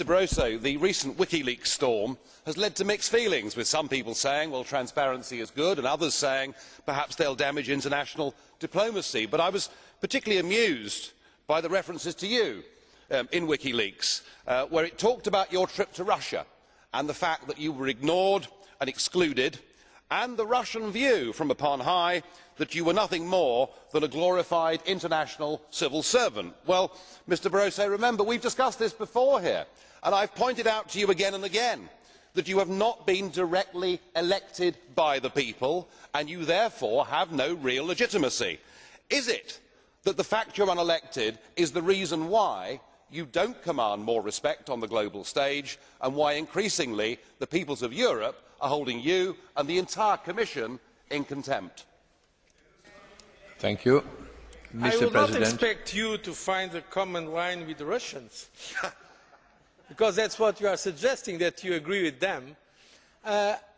Mr Barroso, the recent WikiLeaks storm has led to mixed feelings, with some people saying, well, transparency is good, and others saying perhaps they'll damage international diplomacy. But I was particularly amused by the references to you in WikiLeaks, where it talked about your trip to Russia and the fact that you were ignored and excluded, and the Russian view from upon high that you were nothing more than a glorified international civil servant. Well, Mr Barroso, remember, we've discussed this before here, and I've pointed out to you again and again that you have not been directly elected by the people, and you therefore have no real legitimacy. Is it that the fact you're unelected is the reason why you don't command more respect on the global stage, and why increasingly the peoples of Europe are holding you and the entire Commission in contempt? Thank you. Mr. I would President. not expect you to find a common line with the Russians, because that's what you are suggesting, that you agree with them.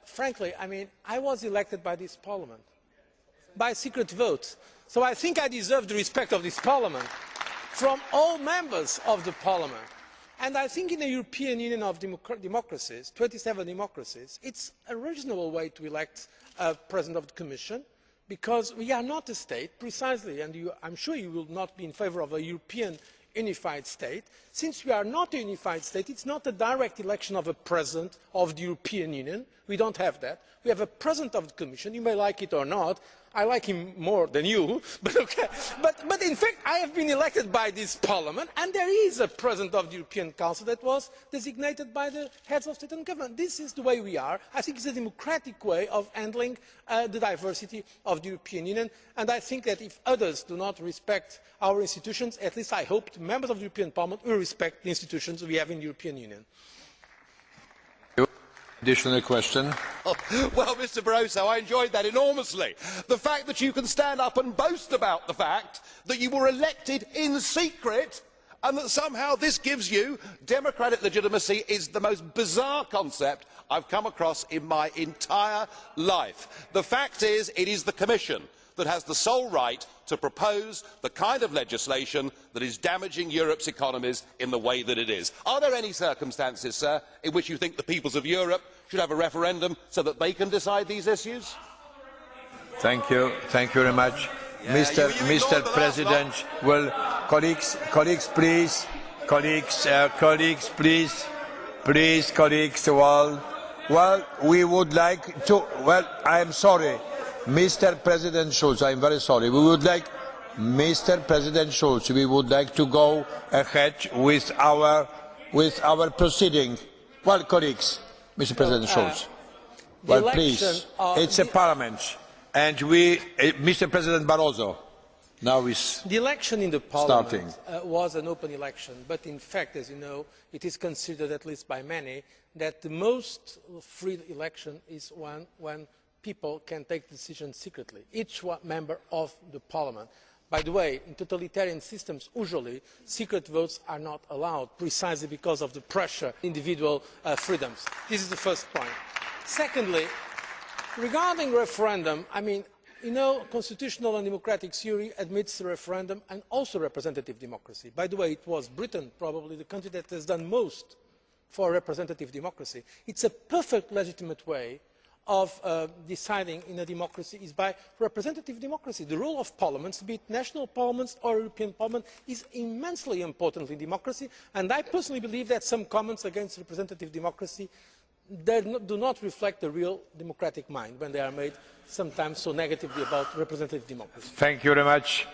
Frankly, I was elected by this Parliament, by secret vote, so I think I deserve the respect of this Parliament from all members of the Parliament. And I think in the European Union of democracies, 27 democracies, it's a reasonable way to elect a President of the Commission, because we are not a state, precisely, and I am sure you will not be in favour of a European unified state. Since we are not a unified state, it is not a direct election of a President of the European Union. We do not have that. We have a President of the Commission. You may like it or not. I like him more than you, but okay. But in fact, I have been elected by this Parliament, and there is a President of the European Council that was designated by the heads of state and government. This is the way we are. I think it is a democratic way of handling the diversity of the European Union, and I think that if others do not respect our institutions, at least I hope the members of the European Parliament will respect the institutions we have in the European Union. Additional question. Well, Mr Barroso, I enjoyed that enormously. The fact that you can stand up and boast about the fact that you were elected in secret and that somehow this gives you democratic legitimacy is the most bizarre concept I've come across in my entire life. The fact is, it is the Commission that has the sole right to propose the kind of legislation that is damaging Europe's economies in the way that it is. Are there any circumstances, sir, in which you think the peoples of Europe should have a referendum so that they can decide these issues? Thank you. Thank you very much. Mr. President, well, colleagues, please. Colleagues, please, well, we would like to, I am sorry. Mr. President Schulz, I am very sorry. Mr. President Schulz, we would like to go ahead with our proceeding. Well, colleagues, Mr. President Schulz. Well, please, it's a parliament, and Mr. President Barroso now is the election in the Parliament was an open election, but in fact, as you know, it is considered, at least by many, that the most free election is one when people can take decisions secretly, each member of the Parliament. By the way, in totalitarian systems, usually secret votes are not allowed, precisely because of the pressure on individual freedoms. This is the first point. Secondly, regarding referendum, constitutional and democratic theory admits referendum and also representative democracy. By the way, it was Britain, probably the country that has done most for representative democracy. It is a perfect legitimate way of deciding in a democracy is by representative democracy. The role of parliaments, be it national parliaments or European Parliament, is immensely important in democracy, and I personally believe that some comments against representative democracy do not reflect the real democratic mind when they are made sometimes so negatively about representative democracy. Thank you very much.